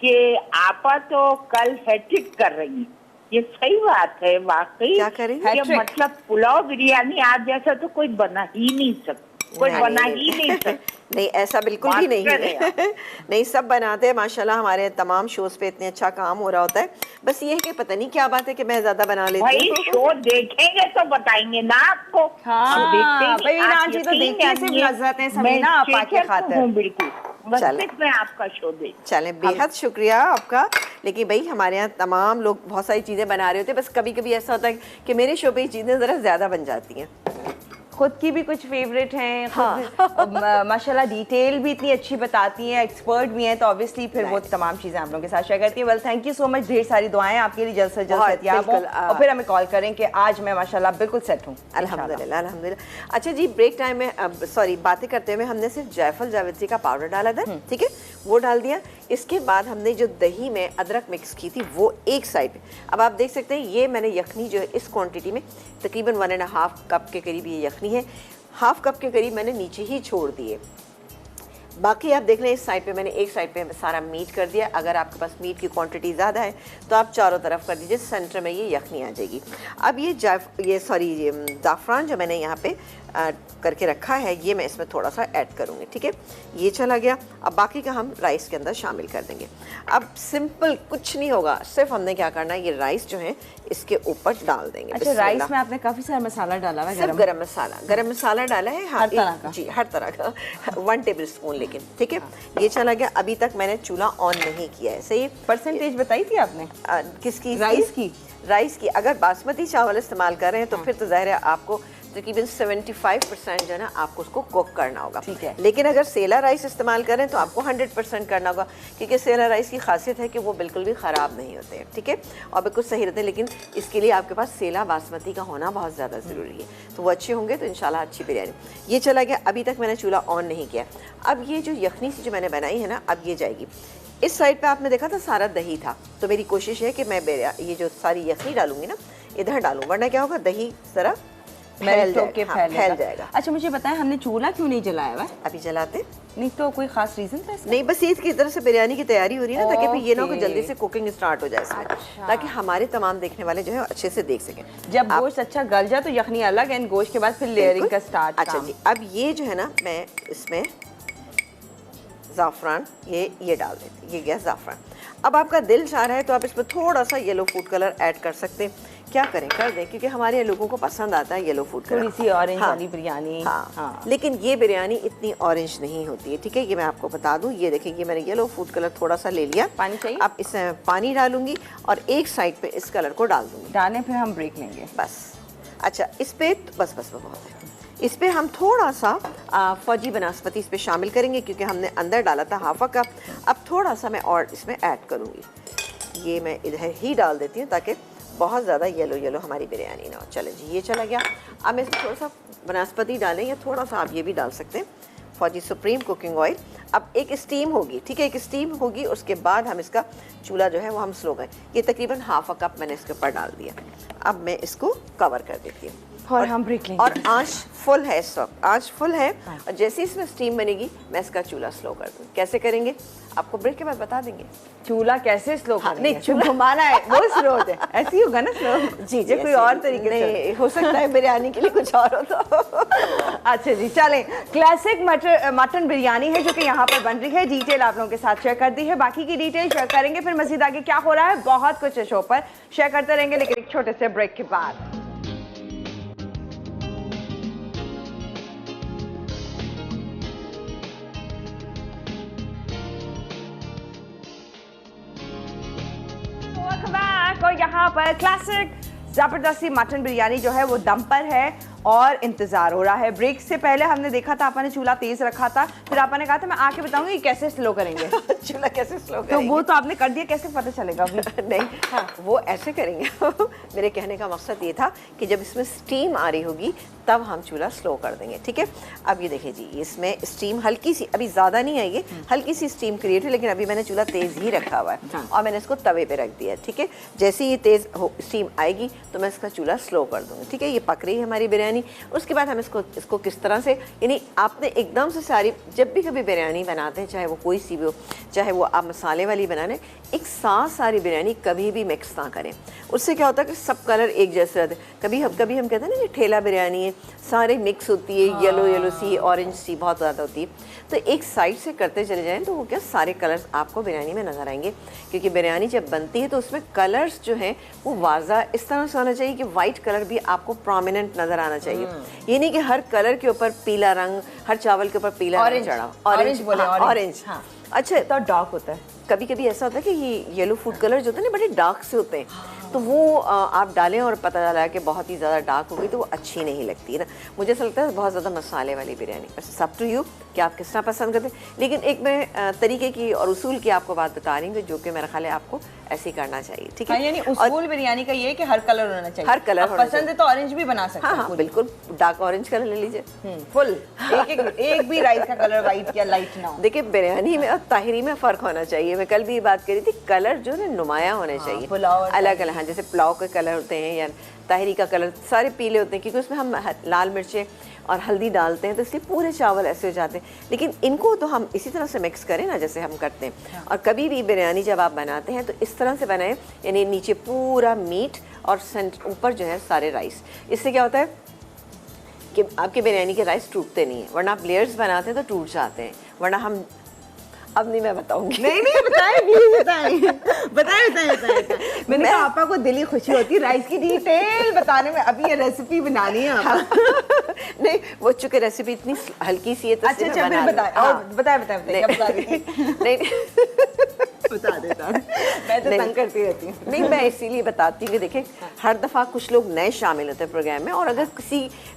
कि आपा तो कल हैट्रिक कर रही हैं। ये सही बात है वाकई। क्या करेंगे? ये हैट्रिक। मतलब पुलाव बिरयानी आप जैसा तो कोई बना ही नहीं सकता, कोई बना ही नहीं सकता। नहीं ऐसा बिल्कुल भी नहीं मास्टर है है। नहीं, सब बनाते हैं माशाल्लाह, हमारे तमाम शोज पे इतने अच्छा काम हो रहा होता है। बस ये है कि पता नहीं क्या बात है कि मैं ज्यादा बना लेती भाई हूँ। शो देखेंगे तो बताएंगे ना आपको। हाँ, हम देखते ही नहीं। भाई आप मीनाक्षी तो यकीन देखती है, सिर्फ मानिए, लज्जत है मैं समीना आपा के स्टेशन खातिर। हूँ बिल्कुल, बस चले। सिर्फ मैं आपका शो देख। चलें, बेहद शुक्रिया आपका। लेकिन भाई हमारे यहाँ तमाम लोग बहुत सारी चीज़ें बना रहे होते हैं, बस कभी कभी ऐसा होता है कि मेरे शो पे ये चीज़ें ज़रा ज़्यादा बन जाती हैं। खुद की भी कुछ फेवरेट हैं, हाँ। माशाल्लाह डिटेल भी इतनी अच्छी बताती हैं, एक्सपर्ट भी हैं, तो ऑब्वियसली फिर वो तमाम चीज़ें आप लोगों के साथ शेयर करती हैं। Well thank you so much, ढेर सारी दुआएं आपके लिए, जल्द से जल्द बहुत, सेहतियाब हो, बिल्कुल, और फिर हमें कॉल करें कि आज मैं माशाल्लाह बिल्कुल सेट हूँ। अल्हम्दुलिल्लाह अल्हम्दुलिल्लाह। अच्छा जी, ब्रेक टाइम में अब सॉरी बातें करते हुए हमने सिर्फ जायफल जावित्री का पाउडर डाला था, ठीक है, वो डाल दिया। इसके बाद हमने जो दही में अदरक मिक्स की थी वो एक साइड पे। अब आप देख सकते हैं ये मैंने यखनी जो है इस क्वांटिटी में तकरीबन 1.5 कप के करीब ये यखनी है, हाफ कप के करीब मैंने नीचे ही छोड़ दिए। बाकी आप देख लें इस साइड पे मैंने एक साइड पे सारा मीट कर दिया। अगर आपके पास मीट की क्वांटिटी ज़्यादा है तो आप चारों तरफ कर दीजिए, सेंटर में ये यखनी आ जाएगी। अब ये ज़ाफ़रान जो मैंने यहाँ पे करके रखा है ये मैं इसमें थोड़ा सा ऐड करूँगी, ठीक है, ये चला गया। अब बाकी का हम राइस के अंदर शामिल कर देंगे। अब सिंपल कुछ नहीं होगा, सिर्फ हमने क्या करना है, ये राइस जो है इसके ऊपर डाल देंगे। अच्छा, राइस में आपने काफ़ी सारा मसाला डाला हुआ है, सिर्फ गरम मसाला डाला है, हाँ, हर तरह का? जी हर तरह का 1 टेबल स्पून, लेकिन ठीक है ये चला गया। अभी तक मैंने चूल्हा ऑन नहीं किया है, सही। परसेंटेज बताई थी आपने किसकी? राइस की? राइस की। अगर बासमती चावल इस्तेमाल कर रहे हैं तो फिर तो ज़ाहिर है आपको तकरीबन 75% जो है ना आपको उसको कुक करना होगा, ठीक है। लेकिन अगर सेला राइस इस्तेमाल करें तो आपको 100% करना होगा, क्योंकि सेला राइस की खासियत है कि वो बिल्कुल भी ख़राब नहीं होते हैं, ठीक है, और बिल्कुल सही रहते हैं। लेकिन इसके लिए आपके पास सेला बासमती का होना बहुत ज़्यादा ज़रूरी है, तो वो अच्छे होंगे तो इंशाल्लाह अच्छी बिरयानी। ये चला गया। अभी तक मैंने चूल्हा ऑन नहीं किया। अब ये जो यखनी सी जो मैंने बनाई है ना, अब ये जाएगी इस साइड पे। आपने देखा था सारा दही था, तो मेरी कोशिश है कि मैं ये जो सारी यखनी डालूंगी ना इधर डालूं, वरना क्या होगा, दही ज़रा फैल जाएगा। अच्छा मुझे बताएं, हमने चूल्हा क्यों नहीं जलाया हुआ है? अभी जलाते नहीं तो कोई खास रीजन था इसका? नहीं, बस ईद की तरफ से बिरयानी की तैयारी हो रही है ना, ताकि फिर ये ना हो कि ओके। जल्दी से कुकिंग स्टार्ट हो जाए इसमें, अच्छा। ताकि हमारे तमाम देखने वाले जो है अच्छे से देख सकें। जब गोश्त अच्छा गल जाए तो यखनी अलग है, गोश्त के बाद फिर लेयरिंग का स्टार्ट। अच्छा जी, अब ये जो है ना मैं इसमें ज़ाफ़रान ये डाल देती, ये गया ज़ाफ़रान। अब आपका दिल चाह रहा है तो आप इसमें थोड़ा सा येलो फूड कलर ऐड कर सकते हैं, क्या करें कर दें, क्योंकि हमारे लोगों को पसंद आता है येलो फूड कलर, थोड़ी सी ऑरेंज हाँ, वाली बिरयानी। हाँ। लेकिन ये बिरयानी इतनी ऑरेंज नहीं होती है, ठीक है, ये मैं आपको बता दूं। ये देखिए, ये मैंने येलो फूड कलर थोड़ा सा ले लिया। पानी चाहिए? अब इसमें पानी डालूंगी और एक साइड पे इस कलर को डाल दूंगी, डालें फिर हम ब्रेक लेंगे बस। अच्छा, इस पे बस बहुत है। इस पे हम थोड़ा सा फौजी बनास्पति इस पे शामिल करेंगे, क्योंकि हमने अंदर डाला था हाफ का। अब थोड़ा सा मैं और इसमें ऐड करूँगी, ये मैं इधर ही डाल देती हूँ ताकि बहुत ज़्यादा येलो हमारी बिरयानी ना हो। चलें जी, ये चला गया। अब मैं इसमें थोड़ा सा बनास्पति डालें, या थोड़ा सा आप ये भी डाल सकते हैं, फौजी सुप्रीम कुकिंग ऑयल। अब एक स्टीम होगी, ठीक है, एक स्टीम होगी, उसके बाद हम इसका चूल्हा जो है वो हम स्लो करें। ये तकरीबन हाफ कप मैंने इसके ऊपर डाल दिया। अब मैं इसको कवर कर देती हूँ और हम ब्रेक लेंगे। और आंच फुल है, इस वक्त आंच फुल है। और जैसे ही इसमें स्टीम बनेगी मैं इसका चूल्हा स्लो कर दूँ। कैसे करेंगे आपको ब्रेक के बाद बता देंगे। चूल्हा कैसे स्लो हाँ, करेंगे? नहीं, चूल्हा घुमाना है वो स्लो होता है, ऐसे ही होगा ना स्लो? जी ये कोई और तरीके से नहीं हो सकता है, बिरयानी के लिए कुछ और हो तो। अच्छा जी, चलें। क्लासिक मटन बिरयानी है जो कि यहाँ पर बन रही है, डिटेल आप लोगों के साथ शेयर कर दी है, बाकी की डिटेल शेयर करेंगे फिर मजीद आगे क्या हो रहा है, बहुत कुछ है शो पर, शेयर करते रहेंगे, लेकिन एक छोटे से ब्रेक के बाद। और यहाँ पर क्लासिक ज़बरदस्ती मटन बिरयानी जो है वो दम पर है, और इंतजार हो रहा है। ब्रेक से पहले हमने देखा था आपने चूल्हा तेज रखा था, फिर आपने कहा था मैं आके बताऊंगी कैसे स्लो करेंगे। चूल्हा कैसे स्लो तो करेंगे? वो तो आपने कर दिया, कैसे पता चलेगा अभी? नहीं, हाँ, वो ऐसे करेंगे। मेरे कहने का मकसद ये था कि जब इसमें स्टीम आ रही होगी तब हम चूल्हा स्लो कर देंगे, ठीक है। अब ये देखिए जी, इसमें स्टीम हल्की सी, अभी ज़्यादा नहीं आएगी, हल्की सी स्टीम क्रिएट है, लेकिन अभी मैंने चूल्हा तेज़ ही रखा हुआ है और मैंने इसको तवे पे रख दिया है, ठीक है। जैसे ही तेज़ स्टीम आएगी तो मैं इसका चूल्हा स्लो कर दूँगी, ठीक है। ये पक रही है हमारी बिरयानी। उसके बाद हम इसको किस तरह से, यानी आपने एकदम से सारी, जब भी कभी बिरयानी बनाते हैं, चाहे वो कोई सी भी हो, चाहे वो आप मसाले वाली बनाने, एक साथ सारी बिरयानी कभी भी मिक्स ना करें। उससे क्या होता है कि सब कलर एक जैसे रहते हैं। कभी हम कहते हैं ना, ये ठेला बिरयानी है, सारे मिक्स होती है, येलो सी, ऑरेंज सी बहुत ज़्यादा होती है। तो एक साइड से करते चले जाएं तो वो क्या सारे कलर्स आपको बिरयानी में नज़र आएंगे, क्योंकि बिरयानी जब बनती है तो उसमें कलर्स जो हैं वो वाज़ा इस तरह से होना चाहिए कि वाइट कलर भी आपको प्रोमिनेंट नज़र आना चाहिए। ये नहीं कि हर कलर के ऊपर पीला रंग, हर चावल के ऊपर पीला रंग चढ़ा, ऑरेंज। अच्छा, तो डार्क होता है। कभी कभी ऐसा होता है कि ये येलो फूड कलर जो होते हैं ना, बड़े डार्क से होते हैं, तो वो आप डालें और पता चला है कि बहुत ही ज़्यादा डार्क हो गई तो वो अच्छी नहीं लगती है ना। मुझे ऐसा लगता है बहुत ज़्यादा मसाले वाली बिरयानी, सब टू यू कि आप किस तरह पसंद करते हैं। लेकिन एक मैं तरीके की और उसूल की आपको बात बता रही हूँ जो कि मेरा ख्याल है आपको ऐसे ही करना चाहिए, ठीक है। यानी उसूल बिरयानी का ये है कि हर कलर होना चाहिए, हर कलर होना पसंद है तो ऑरेंज भी बना सकते हैं। हाँ, बिल्कुल, डार्क ऑरेंज कलर ले लीजिए, फुल। एक भी राइस का कलर वाइट या लाइट ना हो। देखिए, बिरयानी में और ताहिरी में फ़र्क होना चाहिए। मैं कल भी बात करी थी, कलर जो है नुमाया होने चाहिए, अलग अलग। हाँ, जैसे पुलाव के कलर होते हैं या ताहिरी का कलर सारे पीले होते हैं, क्योंकि उसमें हम लाल मिर्चें और हल्दी डालते हैं, तो इसलिए पूरे चावल ऐसे हो जाते हैं। लेकिन इनको तो हम इसी तरह से मिक्स करें ना, जैसे हम करते हैं। और कभी भी बिरयानी जब आप बनाते हैं तो इस तरह से बनाएं, यानी नीचे पूरा मीट और ऊपर जो है सारे राइस। इससे क्या होता है कि आपके बिरयानी के राइस टूटते नहीं हैं, वरना आप लेयर्स बनाते हैं तो टूट जाते हैं। वरना हम, अब नहीं मैं बताऊंगी। नहीं बताएं प्लीज, बताएं। मैंने कहा आपा को दिली खुशी होती है राइस की डिटेल बताने में। अभी ये रेसिपी बनानी है आपा। नहीं, वो चूंकि रेसिपी इतनी हल्की सी है तो अच्छा, फिर बताएं नहीं बता देता, मैं तो तंग करती रहती हूँ। नहीं, मैं इसीलिए बताती हूँ कि देखें, हर दफ़ा कुछ लोग नए शामिल होते हैं प्रोग्राम में, और अगर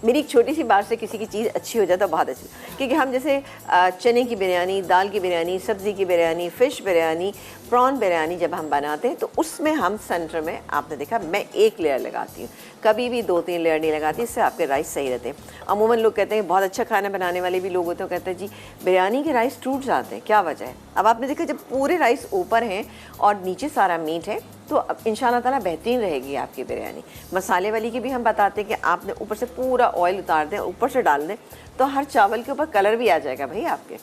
मेरी एक छोटी सी बात से किसी की चीज़ अच्छी हो जाए तो बहुत अच्छी। क्योंकि हम जैसे चने की बिरयानी, दाल की बिरयानी, सब्ज़ी की बिरयानी, फ़िश बिरयानी, प्रॉन बिरयानी जब हम बनाते हैं तो उसमें हम सेंटर में, आपने देखा, मैं एक लेयर लगाती हूँ, कभी भी 2-3 लेयर नहीं लगाती। इससे आपके राइस सही रहते हैं। अमूमन लोग कहते हैं, बहुत अच्छा खाना बनाने वाले भी लोग होते हैं, कहते हैं जी बिरयानी के राइस टूट जाते हैं, क्या वजह है? अब आपने देखा, जब पूरे राइस ऊपर हैं और नीचे सारा मीट है तो अब इंशाल्लाह ताला बेहतरीन रहेगी आपकी बिरयानी। मसाले वाली की भी हम बताते हैं कि आपने ऊपर से पूरा ऑयल उतार दें, ऊपर से डाल दें, तो हर चावल के ऊपर कलर भी आ जाएगा भाई आपके।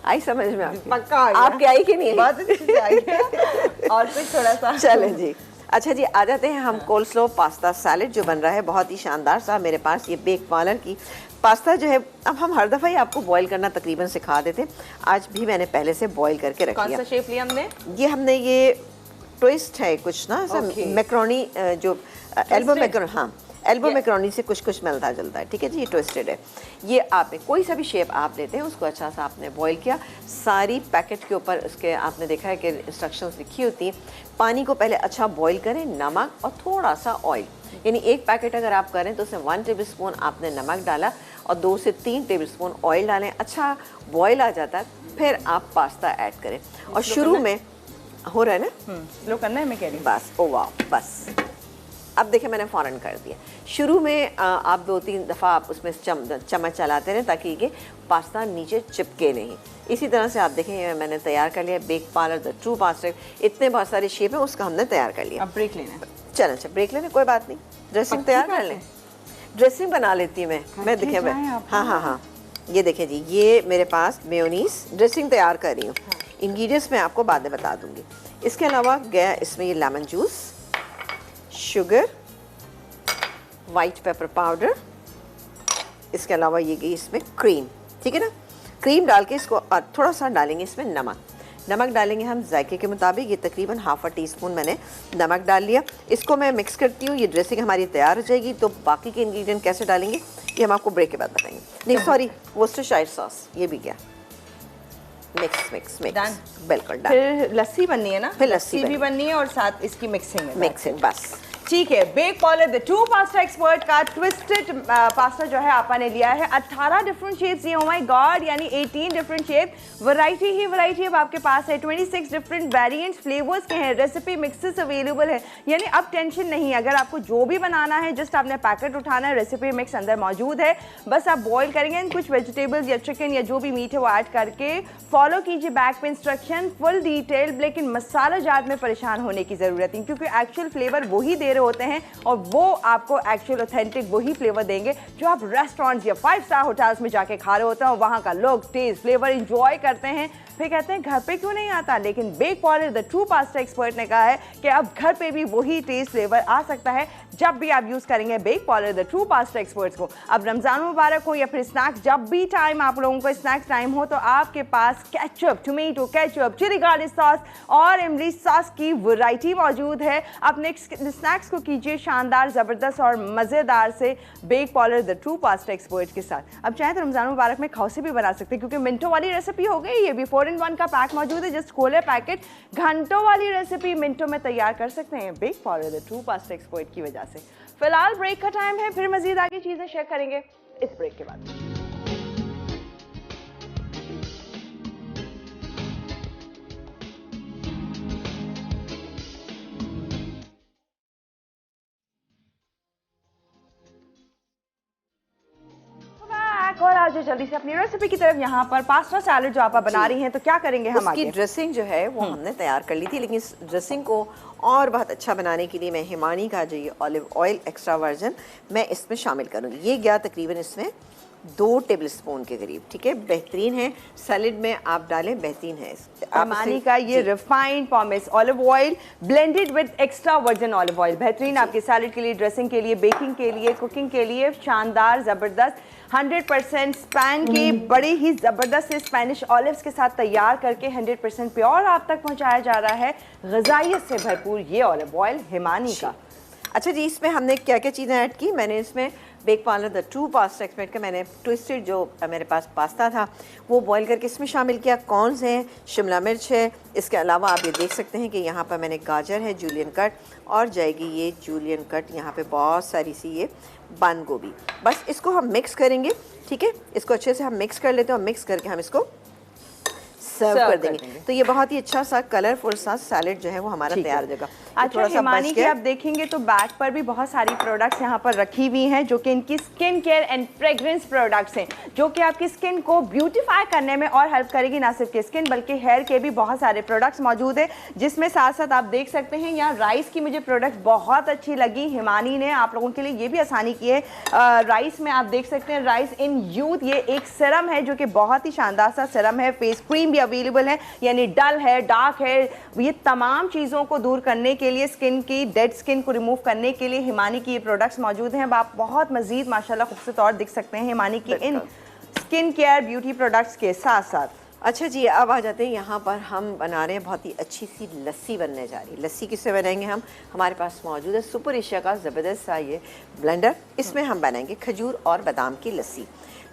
आई समझ में? पक्का आपके आई कि नहीं? बहुत अच्छी से आई है। और कुछ थोड़ा सा चलें जी। अच्छा जी, आ जाते हैं हम कोल्स्लो पास्ता सैलेड जो बन रहा है, बहुत ही शानदार सा। मेरे पास ये बेक पार्लर की पास्ता जो है, अब हम हर दफ़ा ही आपको बॉईल करना तकरीबन सिखा देते, आज भी मैंने पहले से बॉईल करके रख लिया। कौन सा शेप लिया हमने? ये हमने ये ट्विस्ट है कुछ ना, मैक्रोनी जो एल्बो मैक्रोनी, हाँ एल्बो मैक्रोनी से कुछ मिलता जुलता है, ठीक है जी। ये ट्विस्टेड है। ये आपने कोई सा भी शेप आप लेते हैं, उसको अच्छा सा आपने बॉईल किया। सारी पैकेट के ऊपर उसके आपने देखा है कि इंस्ट्रक्शंस लिखी होती हैं। पानी को पहले अच्छा बॉईल करें, नमक और थोड़ा सा ऑयल, यानी एक पैकेट अगर आप करें तो उसमें 1 टेबलस्पून आपने नमक डाला और 2 से 3 टेबलस्पून ऑयल डालें। अच्छा बॉईल आ जाता है, फिर आप पास्ता ऐड करें। और शुरू में हो रहा है ना, लो करना है, मैं कह रही हूँ बस। ओ वाह, बस अब देखिए मैंने फ़ौरन कर दिया। शुरू में आप 2-3 दफ़ा आप उसमें चम्मच चलाते रहें ताकि ये पास्ता नीचे चिपके नहीं। इसी तरह से आप देखें, मैंने तैयार कर लिया Bake Parlour the true pasta. इतने बहुत सारे शेप है, उसका हमने तैयार कर लिया। अब ब्रेक लेना है। चलो अच्छा, ब्रेक लेना, कोई बात नहीं। ड्रेसिंग तैयार कर लें, ड्रेसिंग बना लेती हूँ मैं देखिए हाँ, ये देखें जी, ये मेरे पास मेयोनीज ड्रेसिंग तैयार कर रही हूँ। इंग्रेडिएंट्स मैं आपको बाद में बता दूँगी। इसके अलावा गया इसमें ये lemon juice, sugar, white pepper powder, इसके अलावा ये गई इसमें क्रीम, ठीक है ना। क्रीम डाल के इसको थोड़ा सा डालेंगे इसमें नमक डालेंगे हम जायके के मुताबिक। ये तकरीबन ½ टीस्पून मैंने नमक डाल लिया। इसको मैं मिक्स करती हूँ। ये ड्रेसिंग हमारी तैयार हो जाएगी। तो बाकी के इंग्रेडिएंट कैसे डालेंगे ये हम आपको ब्रेक के बाद बताएंगे। नहीं सॉरी, वोस्टरशायर सॉस ये भी गया। मिक्स बिल्कुल डन। फिर लस्सी बननी है ना? फिर लस्सी भी बननी है और साथ इसकी मिक्सिंग बस। ठीक है, Bake Parlour the true pasta expert का ट्विस्टेड पास्ता जो है आपने लिया है 18 डिफरेंट शेप्स, ये ओ माय गॉड, यानी 18 डिफरेंट शेप, वैरायटी ही वैरायटी अब आपके पास है, 26 डिफरेंट वेरिएंट्स फ्लेवर्स के हैं, रेसिपी मिक्सेस अवेलेबल है, यानी अब टेंशन नहीं, अगर आपको जो भी बनाना है जस्ट आपने पैकेट उठाना है, रेसिपी मिक्स अंदर मौजूद है, बस आप बॉईल करेंगे, कुछ वेजिटेबल्स या चिकन या जो भी मीट है वो ऐड करके फॉलो कीजिए बैक पे इंस्ट्रक्शन फुल डिटेल, लेकिन मसाला जात में परेशान होने की ज़रूरत नहीं, क्योंकि एक्चुअल फ्लेवर वही दे रहे होते हैं और वो आपको एक्चुअल ऑथेंटिक वही फ्लेवर देंगे जो आप रेस्टोरेंट्स या 5 स्टार होटल्स में जाके खा रहे होते हैं और वहाँ का लोग टेस्ट फ्लेवर इंजॉय करते हैं, फिर कहते हैं घर पे क्यों नहीं आता। लेकिन Bake Parlour the true pasta expert ने कहा है कि अब घर पे भी वही टेस्ट फ्लेवर आ सकता है जब भी आप यूज़ करेंगे Bake Parlour the true pasta experts को। अब रमज़ान मुबारक हो या फिर स्नैक्स, जब भी टाइम आप लोगों को स्नैक्स टाइम हो तो आपके पास ketchup, tomato ketchup, chilli garlic sauce और इमली सॉस की वैरायटी मौजूद है। अपने स्नैक्स को कीजिए शानदार, ज़बरदस्त और मज़ेदार से Bake Parlour the true pasta expert के साथ। अब चाहे तो रमज़ान मुबारक में खौसे भी बना सकते हैं, क्योंकि मिनटों वाली रेसिपी हो गई, ये भी 4-in-1 का पैक मौजूद है, जस्ट खोले पैकेट, घंटों वाली रेसिपी मिनटों में तैयार कर सकते हैं Bake Parlour the true pasta expert की वजह से। फिलहाल ब्रेक का टाइम है, फिर मजीद आगे चीजें शेयर करेंगे इस ब्रेक के बाद। और आज जल्दी से अपनी रेसिपी की तरफ, यहाँ पर पास्ता सैलेड जो आप बना रही हैं, तो क्या करेंगे हम उसकी आगे? ड्रेसिंग जो है वो हमने तैयार कर ली थी, लेकिन इस ड्रेसिंग को और बहुत अच्छा बनाने के लिए मैं हिमानी का जो ये ऑलिव ऑयल एक्स्ट्रा वर्जन मैं इसमें शामिल करूँगी। ये गया तकरीबन इसमें 2 टेबलस्पून के करीब, ठीक है, बेहतरीन है, सैलेड में आप डालें बेहतरीन है। हिमानी का ये refined pomace olive oil blended with extra virgin olive oil, बेहतरीन आपके सैलेड के लिए, ड्रेसिंग के लिए, बेकिंग के लिए, कुकिंग के लिए शानदार, ज़बरदस्त 100% स्पेन के बड़े ही ज़बरदस्त स्पेनिश ऑलिव्स के साथ तैयार करके 100% प्योर आप तक पहुंचाया जा रहा है, ग़िज़ाइयत से भरपूर ये ऑलिव ऑयल हिमानी का। अच्छा जी, इसमें हमने क्या क्या चीज़ें ऐड की, मैंने इसमें Bake Parlour the true pasta expert का मैंने ट्विस्टेड जो मेरे पास पास्ता था वो बॉईल करके इसमें शामिल किया, कॉर्न्स हैं, शिमला मिर्च है, इसके अलावा आप ये देख सकते हैं कि यहाँ पर मैंने गाजर है जूलियन कट, और जाएगी ये जूलियन कट यहाँ पे बहुत सारी सी ये बंद गोभी। बस इसको हम मिक्स करेंगे, ठीक है, इसको अच्छे से हम मिक्स कर लेते हैं और मिक्स करके हम इसको सर्व कर देंगे। तो ये बहुत ही अच्छा सा कलरफुल सा सैलेड जो है वो हमारा तैयार हो जाएगा। अच्छा, हिमानी की आप देखेंगे तो बैक पर भी बहुत सारी प्रोडक्ट्स यहाँ पर रखी हुई हैं जो कि इनकी skin care and fragrance products हैं, जो कि आपकी स्किन को ब्यूटीफाई करने में और हेल्प करेगी, ना सिर्फ की स्किन बल्कि हेयर के भी बहुत सारे प्रोडक्ट्स मौजूद है, जिसमें साथ साथ आप देख सकते हैं यहाँ राइस की मुझे प्रोडक्ट्स बहुत अच्छी लगी, हिमानी ने आप लोगों के लिए ये भी आसानी की है। राइस में आप देख सकते हैं राइस इन यूथ, ये एक सिरम है जो कि बहुत ही शानदार सा सिरम है, फेस क्रीम भी अवेलेबल है, यानी डल है, डार्क है, ये तमाम चीज़ों को दूर करने के लिए, स्किन की डेड स्किन को रिमूव करने के लिए हिमानी की ये प्रोडक्ट्स मौजूद हैं। अब आप बहुत मजीद माशाल्लाह खूबसूरत और दिख सकते हैं हिमानी की इन स्किन केयर ब्यूटी प्रोडक्ट्स के साथ साथ। अच्छा जी, अब आ जाते हैं यहाँ पर हम बना रहे हैं बहुत ही अच्छी सी लस्सी बनने जा रही है। लस्सी किससे बनाएंगे हम, हमारे पास मौजूद है सुपर एशिया का ज़बरदस्त सा ये ब्लेंडर, इसमें हम बनाएंगे खजूर और बादाम की लस्सी।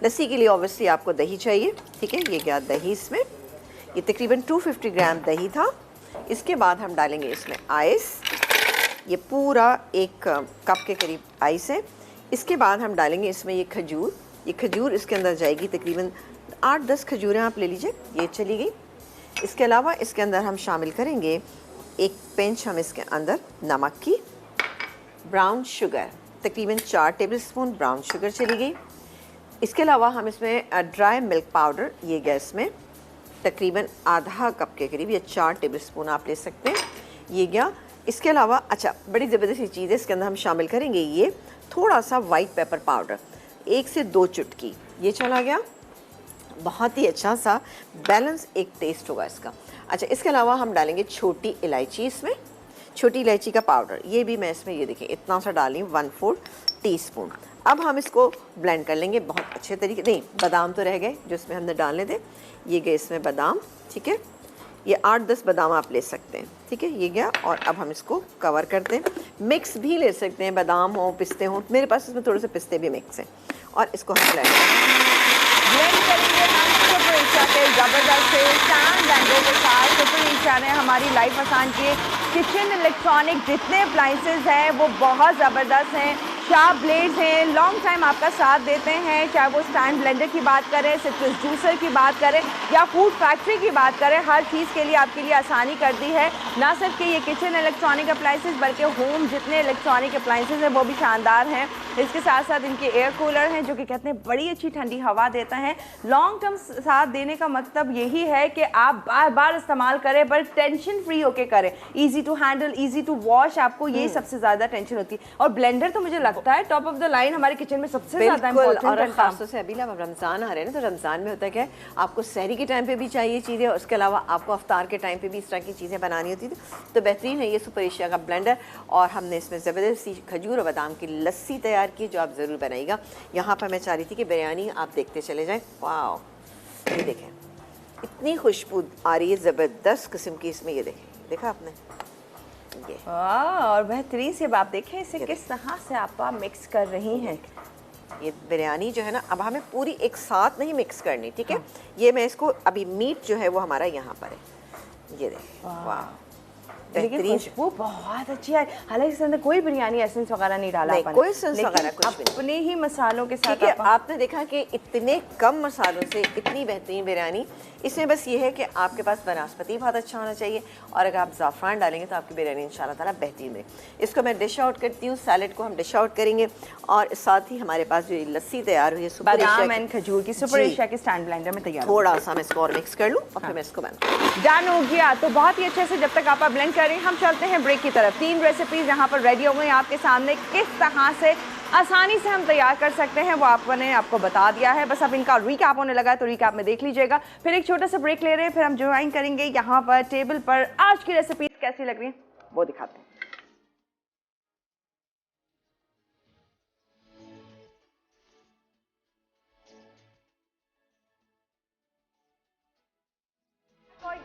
लस्सी के लिए ऑब्वियसली आपको दही चाहिए, ठीक है, ये गया दही, इसमें ये तकरीबन 250 ग्राम दही था। इसके बाद हम डालेंगे इसमें आइस, ये पूरा 1 कप के करीब आइस है। इसके बाद हम डालेंगे इसमें ये खजूर, ये खजूर इसके अंदर जाएगी, तकरीबन 8-10 खजूरें आप ले लीजिए, ये चली गई। इसके अलावा इसके अंदर हम शामिल करेंगे 1 पिंच हम इसके अंदर नमक की, ब्राउन शुगर तकरीबन 4 टेबलस्पून ब्राउन शुगर चली गई। इसके अलावा हम इसमें ड्राई मिल्क पाउडर, ये गैस में तकरीबन आधा कप के करीब या 4 टेबलस्पून आप ले सकते हैं, ये गया। इसके अलावा अच्छा बड़ी ज़बरदस्त चीज़ है, इसके अंदर हम शामिल करेंगे ये थोड़ा सा वाइट पेपर पाउडर, 1 से 2 चुटकी, ये चला गया। बहुत ही अच्छा सा बैलेंस एक टेस्ट होगा इसका। अच्छा, इसके अलावा हम डालेंगे छोटी इलायची, इसमें छोटी इलायची का पाउडर, ये भी मैं इसमें ये देखिए इतना सा डाली 1/4 टीस्पून। अब हम इसको ब्लेंड कर लेंगे बहुत अच्छे तरीके। नहीं, बादाम तो रह गए जो इसमें हमने डालने थे, ये गए इसमें बादाम, ठीक है, ये 8-10 बादाम आप ले सकते हैं, ठीक है, ये गया। और अब हम इसको कवर करते हैं, मिक्स भी ले सकते हैं, बादाम हो पिस्ते हो, मेरे पास इसमें थोड़े से पिस्ते भी मिक्स हैं, और इसको हम ब्लेंड करेंगे। सुपर एशिया के ज़बरदस्त से स्टैंड ब्लेंडर के साथ सुपर एशिया ने हमारी लाइफ आसान की। किचन इलेक्ट्रॉनिक जितने अप्लाइंसेज हैं वो बहुत ज़बरदस्त हैं, शार्प ब्लेड्स हैं, लॉन्ग टाइम आपका साथ देते हैं। चाहे वो स्टैंड ब्लेंडर की बात करें, सिट्रस जूसर की बात करें या फूड फैक्ट्री की बात करें, हर चीज़ के लिए आपके लिए आसानी कर दी है। ना सिर्फ कि ये किचन इलेक्ट्रॉनिक अप्लाइंसेज बल्कि होम जितने इलेक्ट्रॉनिक अप्लाइंसेज हैं वो भी शानदार हैं। इसके साथ साथ इनके एयर कूलर हैं जो कि कहते हैं बड़ी अच्छी ठंडी हवा देता है। लॉन्ग टर्म साथ देने का मतलब यही है कि आप बार बार इस्तेमाल करें पर टेंशन फ्री होके करें, easy to handle, easy to wash, आपको ये सबसे ज़्यादा टेंशन होती है। और ब्लेंडर तो मुझे लगता है टॉप ऑफ द लाइन हमारे किचन में सबसे ज़्यादा इम्पोर्टेंट है। और खासतौर से अभी अब रमज़ान आ रहे हैं ना, तो रमज़ान में होता है क्या, आपको सहरी के टाइम पे भी चाहिए चीज़ें, उसके अलावा आपको अफ्तार के टाइम पे भी इस तरह की चीज़ें बनानी होती थी, तो बेहतरीन है ये सुपर एशिया का ब्लेंडर। और हमने इसमें ज़बरदस्त सी खजूर और बादाम की लस्सी तैयार की जो आप ज़रूर बनाइएगा। यहाँ पर मैं चाह रही थी कि बिरयानी आप देखते चले जाएँ। वाह, ये देखें इतनी खुशबू आ रही है ज़बरदस्त किस्म की इसमें, ये देखें, देखा आपने ये। और बेहतरीन से आप देखें इसे किस तरह से आप मिक्स कर रही हैं। ये बिरयानी जो है ना, अब हमें पूरी एक साथ नहीं मिक्स करनी, ठीक है। ये मैं इसको अभी मीट जो है वो हमारा यहाँ पर है, ये देखें, वाह लेकिन खुशबू बहुत अच्छी है। हालांकि इसके अंदर कोई बिरयानी एसेंस वगैरह नहीं डाला नहीं, कोई एसेंस वगैरह कुछ भी अपने ही मसालों के साथ आपने देखा कि इतने कम मसालों से इतनी बेहतरीन बिरयानी। इसमें बस ये है कि आपके पास बनास्पति बहुत अच्छा होना चाहिए, और अगर आप ज़ाफ़रान डालेंगे तो आपकी बिरयानी इंशाल्लाह ताला बेहतरीन है। इसको मैं डिश आउट करती हूँ, सैलेड को हम डिश आउट करेंगे, और साथ ही हमारे पास जो लस्सी तैयार हुई है बादाम एंड खजूर की सुपर एशिया के स्टैंड ब्लेंडर में तैयार। थोड़ा सा मैं इसको और मिक्स कर लूँ और फिर मैं इसको बनाऊँ। डन हो गया। तो बहुत ही अच्छे से जब तक आप ब्लेंड कर रहे हैं हम चलते हैं ब्रेक की तरफ। 3 रेसिपीज यहाँ पर रेडी हो गई आपके सामने, किस तरह से आसानी से हम तैयार कर सकते हैं वो आपको बता दिया है। बस अब इनका रीकैप होने लगा है तो रीकैप में देख लीजिएगा। फिर एक छोटा सा ब्रेक ले रहे हैं, फिर हम ज्वाइन करेंगे यहाँ पर टेबल पर आज की रेसिपीज कैसी लग रही हैं वो दिखाते हैं।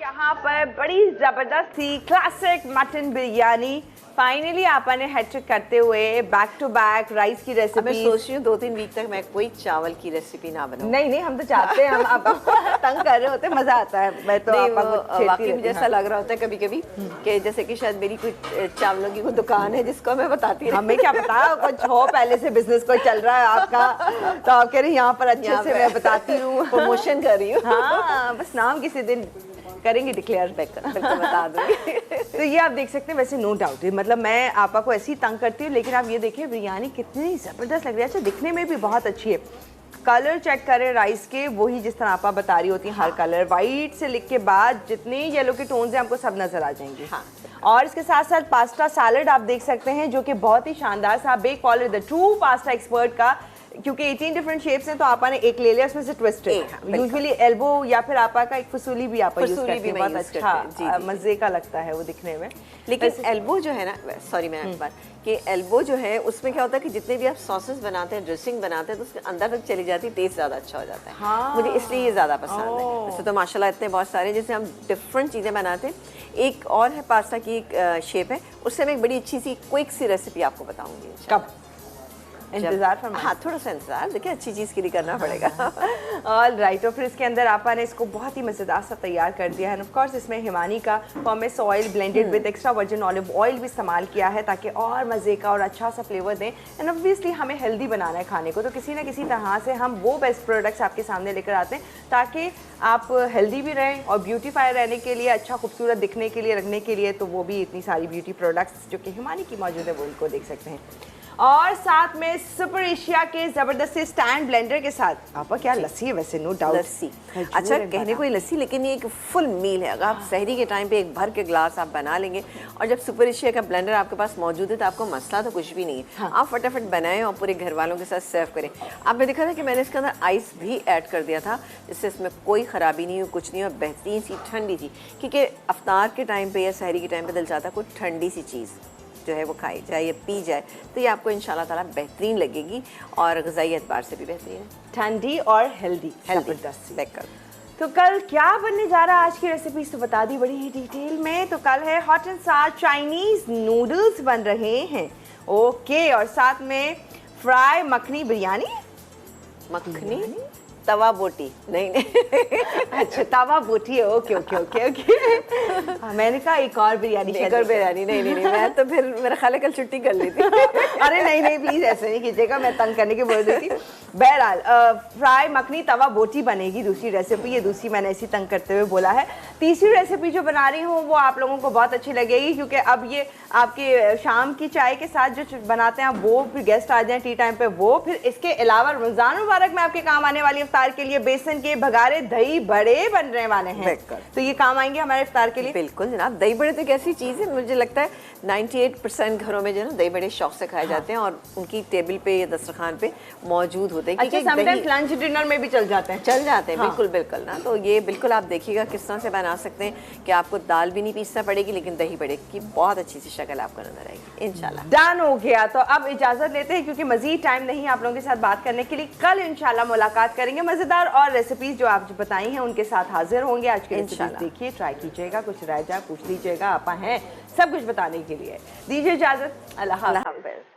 यहाँ पर बड़ी जबरदस्त सी क्लासिक मटन बिरयानी फाइनली आपने हैट्रिक करते हुए बैक टू बैक राइस की रेसिपी। मैं सोच रही हूँ 2-3 वीक तक मैं कोई चावल की रेसिपी ना बनाऊं। नहीं हम तो चाहते हैं, हम आप तंग कर रहे होते, मजा आता है। मैं तो वाकई मुझे ऐसा लग रहा होता है कभी कभी कि जैसे कि शायद मेरी कुछ चावलों की कोई दुकान है जिसको मैं बताती हूँ। हमें क्या पता कुछ हो, पहले से बिजनेस कोई चल रहा है आपका, तो आप कह रहे हैं यहाँ पर अच्छे से मैं बताती हूँ, प्रमोशन कर रही हूँ। हाँ बस नाम किसी दिन करेंगे डिक्लेयर बता दूंगी। तो ये आप देख सकते हैं, वैसे नो डाउट मतलब मैं आपा को ऐसी तंग करती हूँ, लेकिन आप ये देखिए बिरयानी कितनी ज़बरदस्त लग रही है। अच्छा दिखने में भी बहुत अच्छी है। कलर चेक करें राइस के, वही जिस तरह आपा बता रही होती हैं, हर कलर वाइट से लिख के बाद जितने येलो के टोन्स हैं आपको सब नजर आ जाएंगे। हाँ। और इसके साथ साथ पास्ता सैलेड आप देख सकते हैं जो कि बहुत ही शानदार सा। Bake Parlour the true pasta expert का, क्योंकि 18 डिफरेंट शेप्स हैं तो आपने एक ले लिया, उसमें से ट्विस्टेड यूजुअली एल्बो या फिर आपा का एक फसूली भी आप यूज करते हैं, बहुत अच्छा मजे का लगता है वो दिखने में। लेकिन एल्बो जो है ना, सॉरी मैं एक बार कि एल्बो जो है उसमें क्या होता है कि जितने भी आप सॉसेस बनाते हैं, ड्रेसिंग बनाते हैं, तो उसके अंदर तक चली जाती है, टेस्ट ज़्यादा अच्छा हो जाता है। हाँ। मुझे इसलिए ये ज़्यादा पसंद है। वैसे तो माशाल्लाह इतने बहुत सारे जिससे हम डिफरेंट चीज़ें बनाते हैं। एक और है पास्ता की एक शेप है, उससे मैं एक बड़ी अच्छी सी क्विक सी रेसिपी आपको बताऊंगी। कब इंतजार फरमाएं। हाँ थोड़ा सा इंतजार, देखिए अच्छी चीज़ के लिए करना पड़ेगा। All right. और फिर इसके अंदर आपने इसको बहुत ही मज़ेदार सा तैयार कर दिया है। ऑफ कोर्स इसमें हिमानी का pomace oil blended with extra virgin olive oil भी इस्तेमाल किया है ताकि और मज़े का और अच्छा सा फ्लेवर दें। एंड ऑब्वियसली हमें हेल्दी बनाना है खाने को, तो किसी ना किसी तरह से हम वो बेस्ट प्रोडक्ट्स आपके सामने लेकर आते हैं ताकि आप हेल्दी भी रहें और ब्यूटीफाई रहने के लिए, अच्छा खूबसूरत दिखने के लिए, रखने के लिए, तो वो भी इतनी सारी ब्यूटी प्रोडक्ट्स जो कि हिमानी की मौजूद है वो उनको देख सकते हैं। और साथ में सुपर एशिया के जबरदस्त स्टैंड ब्लेंडर के साथ आपका क्या लस्सी है, वैसे नो डाउट लस्सी। अच्छा कहने को ही लस्सी, लेकिन ये एक फुल मील है। अगर आप सहरी के टाइम पे एक भर के ग्लास आप बना लेंगे, और जब सुपर एशिया का ब्लेंडर आपके पास मौजूद है तो आपको मसला तो कुछ भी नहीं है। हाँ। आप फटाफट बनाएं और पूरे घर वालों के साथ सर्व करें। आपने देखा था कि मैंने इसके अंदर आइस भी ऐड कर दिया था, जिससे इसमें कोई ख़राबी नहीं हुई, कुछ नहीं, और बेहतरीन सी ठंडी थी। क्योंकि अफ्तार के टाइम पर या सहरी के टाइम पर दिल चाहता कोई ठंडी सी चीज़ जो है वो खाई जाए या पी जाए, तो ये आपको इंशाल्लाह ताला बेहतरीन लगेगी और ग़िज़ाई एतबार से भी बेहतरीन है, ठंडी और हेल्दी। बेहतर। तो कल क्या बनने जा रहा है आज की रेसिपी तो बता दी बड़ी ही डिटेल में। तो कल है हॉट एंड साथ चाइनीज़ नूडल्स बन रहे हैं, ओके, और साथ में फ्राई मखनी बिरयानी। मखनी तवा बोटी नहीं नहीं अच्छा तवा बोटी है, ओके ओके ओके ओके। हाँ, मैंने कहा एक और बिरयानी शायद एक और बिरयानी नहीं नहीं नहीं, मैं तो फिर मेरा ख्याल है कल छुट्टी कर ली थी। अरे नहीं नहीं प्लीज ऐसे नहीं कीजिएगा, मैं तंग करने की बोल रही थी। बहरहाल फ्राई मखनी तवा बोटी बनेगी दूसरी रेसिपी, ये दूसरी मैंने ऐसी तंग करते हुए बोला है। तीसरी रेसिपी जो बना रही हूँ वो आप लोगों को बहुत अच्छी लगेगी, क्योंकि अब ये आपके शाम की चाय के साथ जो बनाते हैं वो, फिर गेस्ट आ जाए टी टाइम पे वो, फिर इसके अलावा रमजान मुबारक में आपके काम आने वाली इफ्तार के लिए बेसन के भगारे दही बड़े बनने वाले हैं, तो ये काम आएंगे हमारे इफ्तार के लिए। बिल्कुल जनाब, दही बड़े तो एक ऐसी चीज़ है, मुझे लगता है 98% घरों में जो है ना दही बड़े शौक से खाए जाते हैं और उनकी टेबल पे या दस्तरखान पे मौजूद होते हैं। अच्छा, समटाइम्स लंच डिनर में भी चल जाते हैं। चल जाते हैं, हाँ। बिल्कुल बिल्कुल ना। तो ये बिल्कुल आप देखिएगा किस तरह से बना सकते हैं कि आपको दाल भी नहीं पीसना पड़ेगी, लेकिन दही बड़े की बहुत अच्छी सी शक्ल आपको नजर आएगी इंशाल्लाह। डन हो गया, तो अब इजाजत लेते हैं क्योंकि मजीद टाइम नहीं आप लोगों के साथ बात करने के लिए। कल इंशाल्लाह मुलाकात करेंगे, मजेदार और रेसिपीज जो आप जो बताई हैं उनके साथ हाजिर होंगे। आज के रेसिपीज देखिए, ट्राई कीजिएगा, कुछ रह जाए पूछ लीजिएगा, आपा हैं सब कुछ बताने के लिए। दीजिए इजाजत, अल्लाह हाफ़िज़।